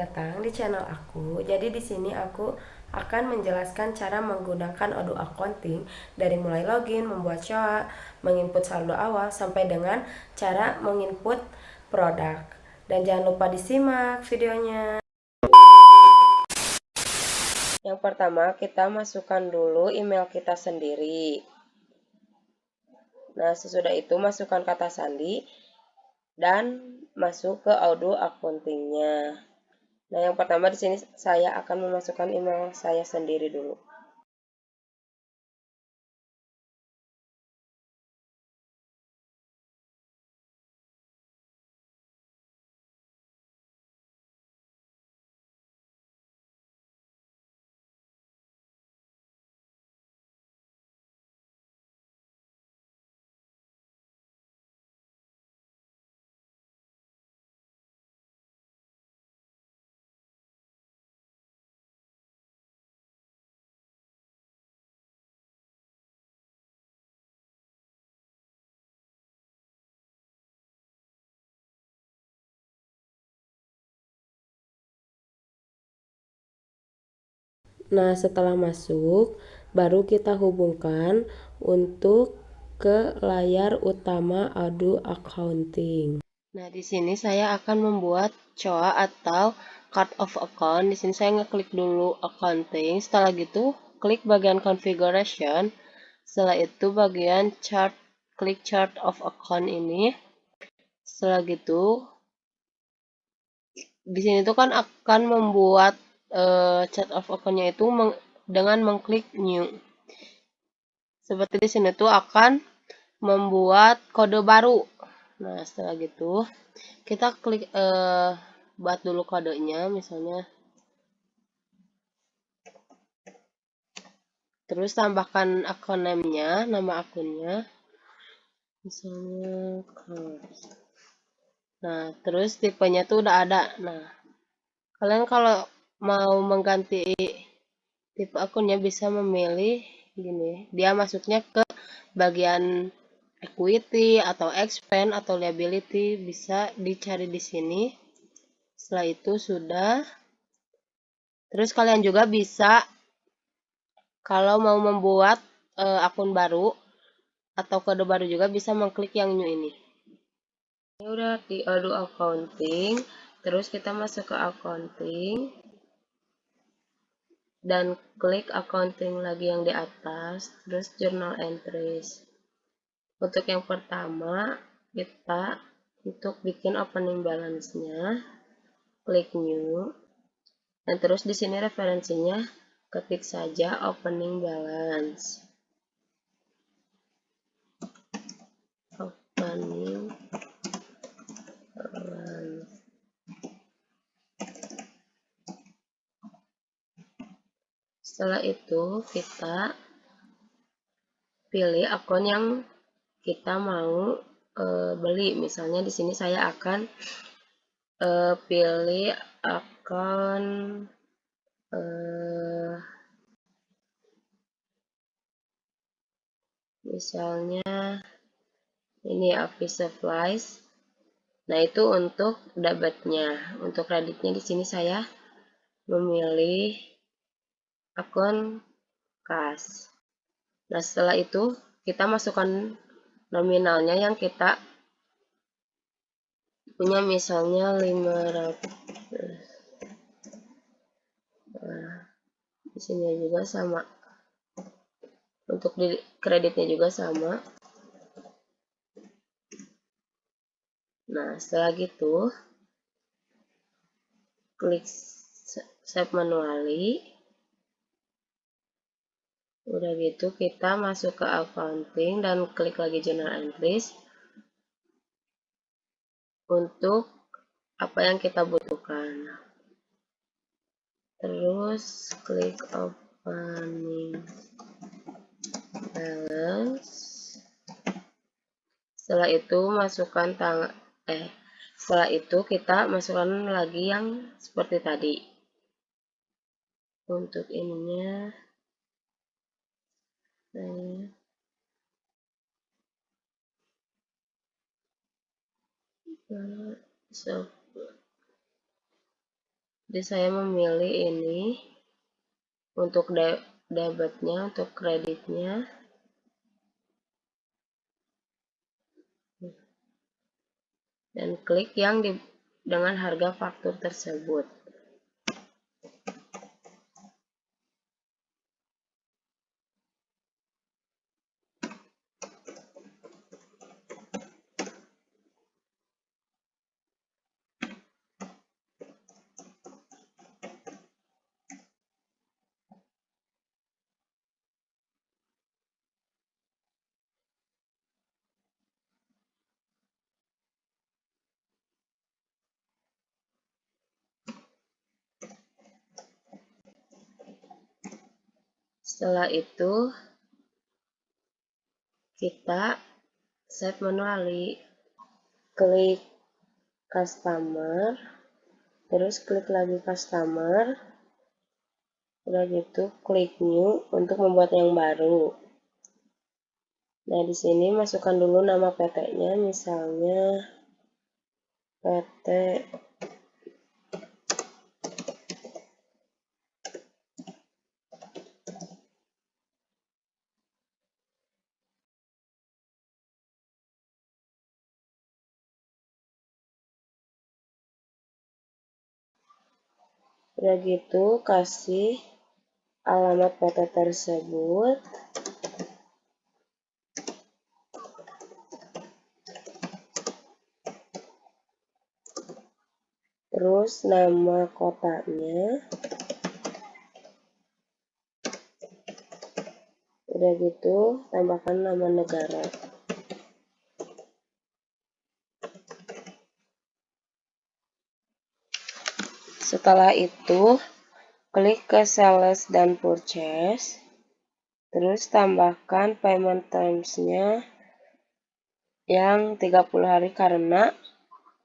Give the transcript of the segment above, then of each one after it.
datang di channel aku. Jadi di sini aku akan menjelaskan cara menggunakan Odoo Accounting dari mulai login, membuat SHOA, menginput saldo awal sampai dengan cara menginput produk. Dan jangan lupa disimak videonya. Yang pertama, kita masukkan dulu email kita sendiri. Nah, sesudah itu masukkan kata sandi dan masuk ke Odoo Accounting-nya. Nah, yang pertama di sini saya akan memasukkan email saya sendiri dulu. Nah, setelah masuk, baru kita hubungkan untuk ke layar utama Odoo Accounting. Nah, di sini saya akan membuat SHOA atau Chart of Account. Di sini saya ngeklik dulu Accounting. Setelah gitu, klik bagian Configuration. Setelah itu bagian Chart, klik Chart of Account ini. Setelah gitu, di sini tuh kan akan membuat chart of account-nya itu dengan mengklik new. Seperti di sini tuh akan membuat kode baru. Nah, setelah gitu kita klik buat dulu kodenya misalnya. Terus tambahkan akun name-nya, nama akunnya. Misalnya Nah, terus tipenya tuh udah ada. Nah, kalian kalau mau mengganti tipe akunnya bisa memilih gini. Dia masuknya ke bagian equity atau expand atau liability, bisa dicari di sini. Setelah itu sudah. Terus kalian juga bisa kalau mau membuat akun baru atau kode baru juga bisa mengklik yang new ini. Ini udah di Odoo Accounting, terus kita masuk ke Accounting dan klik Accounting lagi yang di atas, terus Journal Entries. Untuk yang pertama, kita untuk bikin opening balance-nya, klik new, dan terus di sini referensinya ketik saja opening balance. Opening balance. Setelah itu kita pilih akun yang kita mau beli. Misalnya di sini saya akan pilih akun misalnya ini office supplies. Nah, itu untuk debitnya. Untuk kreditnya di sini saya memilih akun kas. Nah, setelah itu kita masukkan nominalnya yang kita punya, misalnya 500. Nah, di sini juga sama. Untuk di kreditnya juga sama. Nah, setelah gitu klik save manually. Udah gitu kita masuk ke accounting dan klik lagi journal entries untuk apa yang kita butuhkan. Terus klik opening balance. Setelah itu masukkan setelah itu kita masukkan lagi yang seperti tadi. Untuk ininya Jadi saya memilih ini untuk debitnya, untuk kreditnya. Dan klik yang dengan harga faktur tersebut. Setelah itu kita save manually, klik customer, terus klik lagi customer, udah gitu klik new untuk membuat yang baru. Nah, di sini masukkan dulu nama PT-nya, misalnya PT udah gitu kasih alamat PT tersebut, terus nama kotanya, udah gitu tambahkan nama negara. Setelah itu klik ke sales dan purchase, terus tambahkan payment terms-nya yang 30 hari karena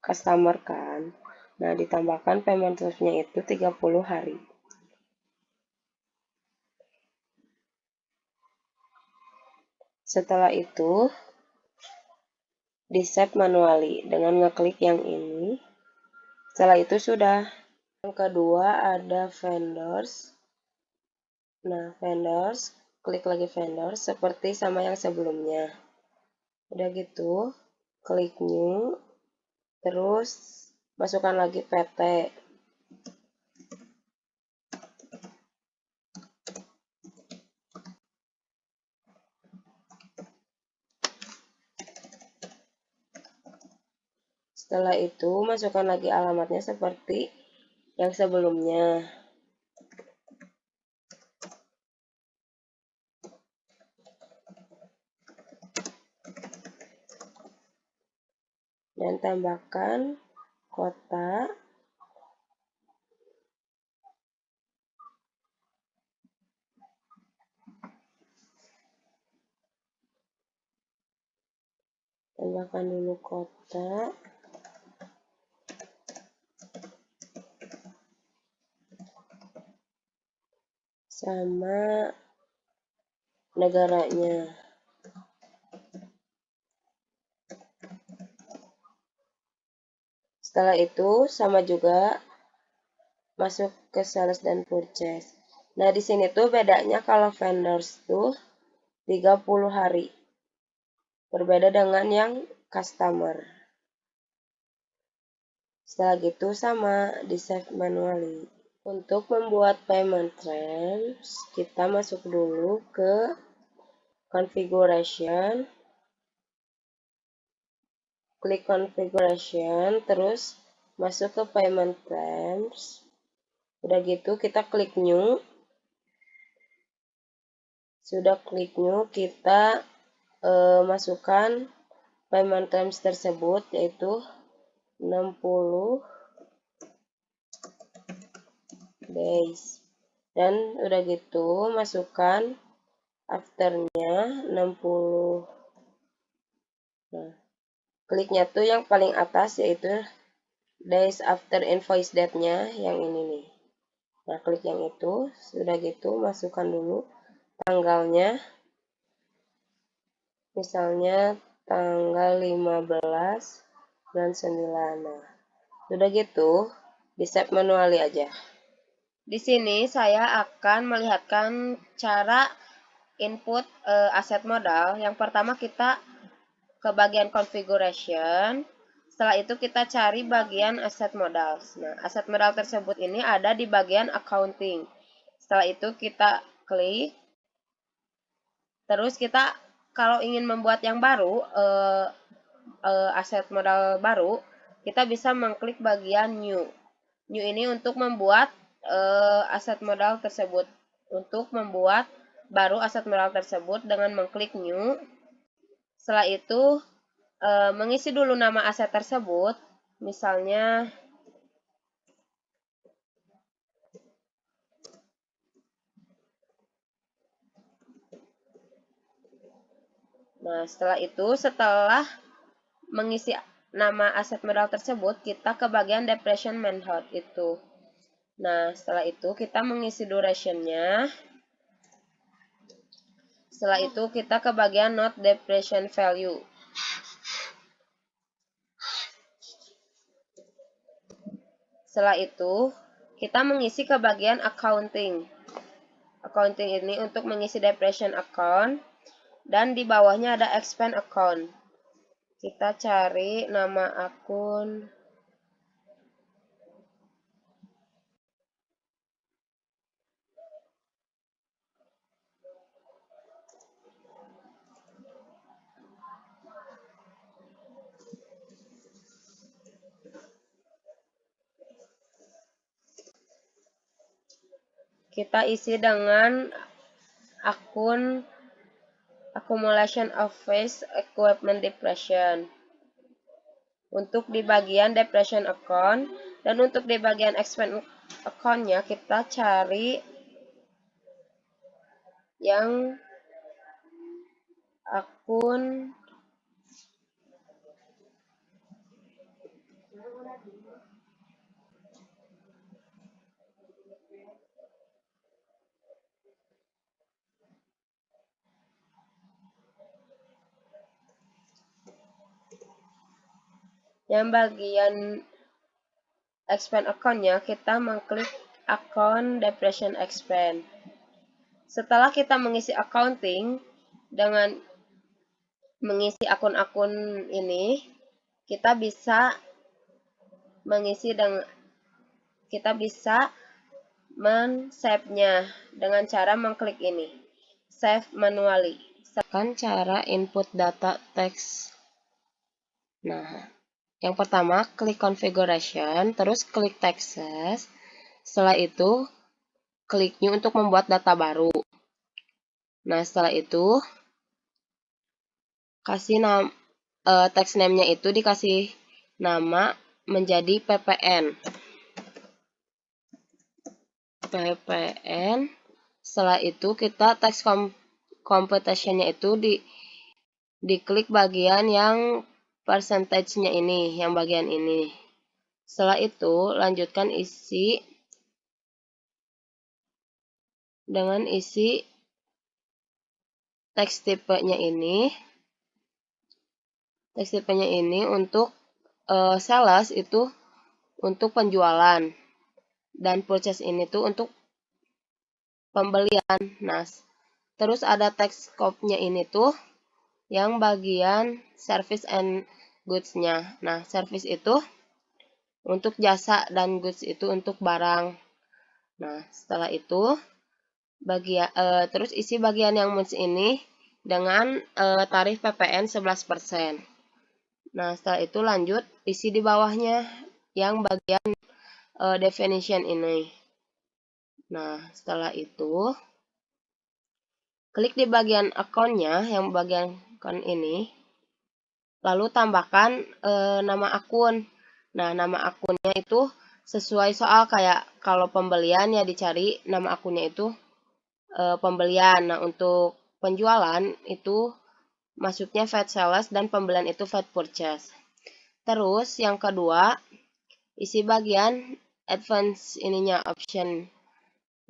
customer kan. Nah, ditambahkan payment terms-nya itu 30 hari. Setelah itu di save manually dengan ngeklik yang ini. Setelah itu sudah. Yang kedua ada vendors. Nah, vendors, klik lagi vendors seperti sama yang sebelumnya. Udah gitu, klik new, terus masukkan lagi PT. Setelah itu masukkan lagi alamatnya seperti yang sebelumnya. Dan tambahkan kota, tambahkan dulu kota, sama negaranya. Setelah itu sama juga masuk ke sales dan purchase. Nah, di sini tuh bedanya kalau vendors tuh 30 hari. Berbeda dengan yang customer. Setelah gitu sama di save manually. Untuk membuat payment terms, kita masuk dulu ke configuration. Klik configuration, terus masuk ke payment terms. Udah gitu kita klik new. Sudah klik new, kita masukkan payment terms tersebut, yaitu 60 days. Dan udah gitu masukkan afternya 60. Nah, kliknya tuh yang paling atas, yaitu days after invoice date-nya yang ini nih. Nah, klik yang itu. Sudah gitu masukkan dulu tanggalnya, misalnya tanggal 15 bulan 9. Nah, sudah gitu Di save manually aja. Di sini saya akan melihatkan cara input aset modal. Yang pertama kita ke bagian configuration. Setelah itu kita cari bagian aset modal. Nah, aset modal tersebut ini ada di bagian accounting. Setelah itu kita klik. Terus kita kalau ingin membuat yang baru, aset modal baru, kita bisa mengklik bagian new. New ini untuk membuat aset modal tersebut. Untuk membuat baru aset modal tersebut dengan mengklik new. Setelah itu mengisi dulu nama aset tersebut. Misalnya nah, setelah mengisi nama aset modal tersebut, kita ke bagian depreciation method itu. Nah, setelah itu kita mengisi duration-nya. Setelah itu kita ke bagian not depreciation value. Setelah itu kita mengisi ke bagian accounting. Accounting ini untuk mengisi depreciation account. Dan di bawahnya ada expand account. Kita cari nama akun. Kita isi dengan akun accumulation of fixed equipment depreciation. Untuk di bagian depreciation account dan untuk di bagian expand account-nya kita cari yang akun yang bagian expand account-nya kita mengklik account depreciation expand. Setelah kita mengisi accounting dengan mengisi akun-akun ini, kita bisa mengisi dengan men-save-nya dengan cara mengklik ini, save manually. Kan cara input data teks. Nah, yang pertama klik configuration, terus klik texts. Setelah itu klik new untuk membuat data baru. Nah, setelah itu kasih text name-nya itu dikasih nama menjadi ppn. Setelah itu kita text computation-nya itu diklik bagian yang percentage-nya ini, yang bagian ini. Setelah itu lanjutkan isi dengan isi teks tipenya ini. Teks tipenya ini untuk sales itu untuk penjualan dan purchase ini tuh untuk pembelian. Nah, terus ada teks scope-nya ini tuh yang bagian service and goods-nya. Nah, service itu untuk jasa dan goods itu untuk barang. Nah, setelah itu terus isi bagian yang muncul ini dengan tarif PPN 11%. Nah, setelah itu lanjut isi di bawahnya yang bagian definition ini. Nah, setelah itu klik di bagian account-nya yang bagian account ini. Lalu tambahkan nama akun. Nah, nama akunnya itu sesuai soal kayak kalau pembelian ya dicari nama akunnya itu pembelian. Nah, untuk penjualan itu masuknya fat sales dan pembelian itu fat purchase. Terus yang kedua, isi bagian advance ininya option.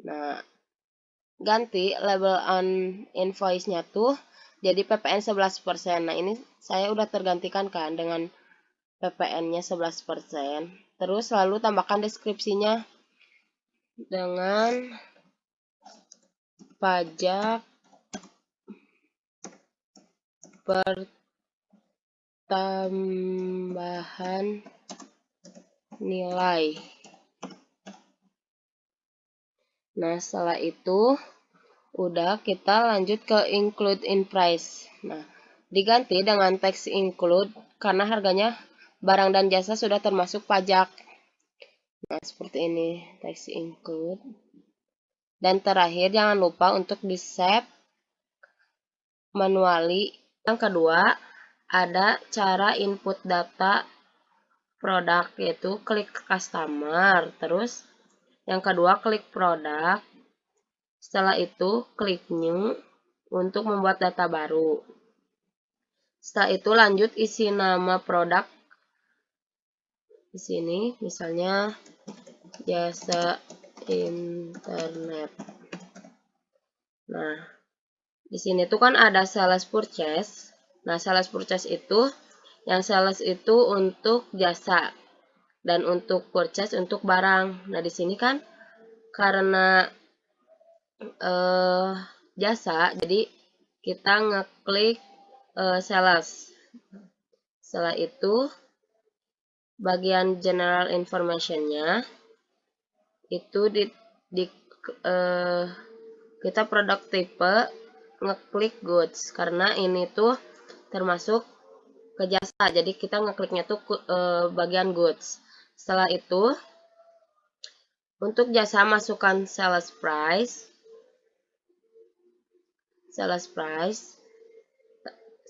Nah, ganti label on invoice-nya tuh jadi PPN 11%. Nah, ini saya udah tergantikan kan dengan PPN-nya 11%. Terus lalu tambahkan deskripsinya dengan pajak pertambahan nilai. Nah, setelah itu udah kita lanjut ke include in price. Nah, diganti dengan teks include karena harganya barang dan jasa sudah termasuk pajak. Nah, seperti ini teks include. Dan terakhir jangan lupa untuk di-save manually. Yang kedua, ada cara input data produk, yaitu klik customer. Terus yang kedua klik produk. Setelah itu klik new untuk membuat data baru. Setelah itu lanjut isi nama produk. Di sini misalnya jasa internet. Nah, di sini tuh kan ada sales purchase. Nah, sales purchase itu yang sales itu untuk jasa dan untuk purchase untuk barang. Nah, di sini kan karena jasa, jadi kita ngeklik sales. Setelah itu bagian general information-nya itu kita produk tipe ngeklik goods karena ini tuh termasuk ke jasa, jadi kita ngekliknya tuh bagian goods. Setelah itu untuk jasa masukkan sales price.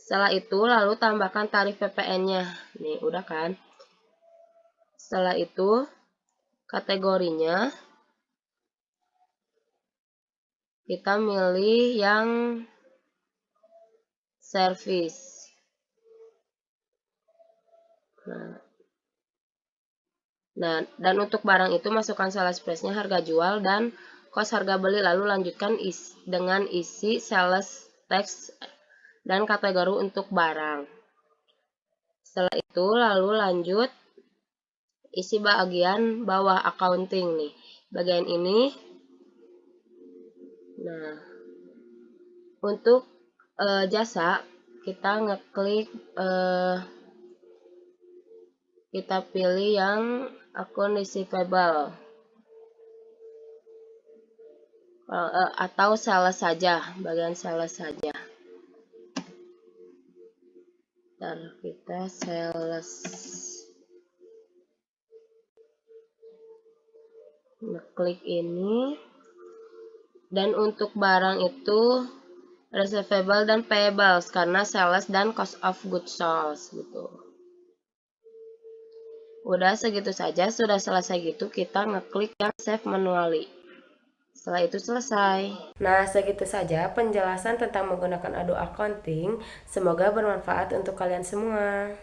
Setelah itu lalu tambahkan tarif PPN-nya. Nih, udah kan? Setelah itu kategorinya kita milih yang service. Nah, dan untuk barang itu masukkan sales price-nya, harga jual dan kos harga beli, lalu lanjutkan dengan isi sales text dan kategori untuk barang. Setelah itu lalu lanjut isi bagian bawah accounting nih. Bagian ini. Nah, untuk jasa kita ngeklik kita pilih yang akun receivable atau sales saja, bagian sales saja. Ntar kita sales, ngeklik ini. Dan untuk barang itu receivable dan payables karena sales dan cost of goods sold gitu. Udah segitu saja, sudah selesai gitu kita ngeklik yang save manually. Setelah itu selesai. Nah, segitu saja penjelasan tentang menggunakan Adobe Accounting. Semoga bermanfaat untuk kalian semua.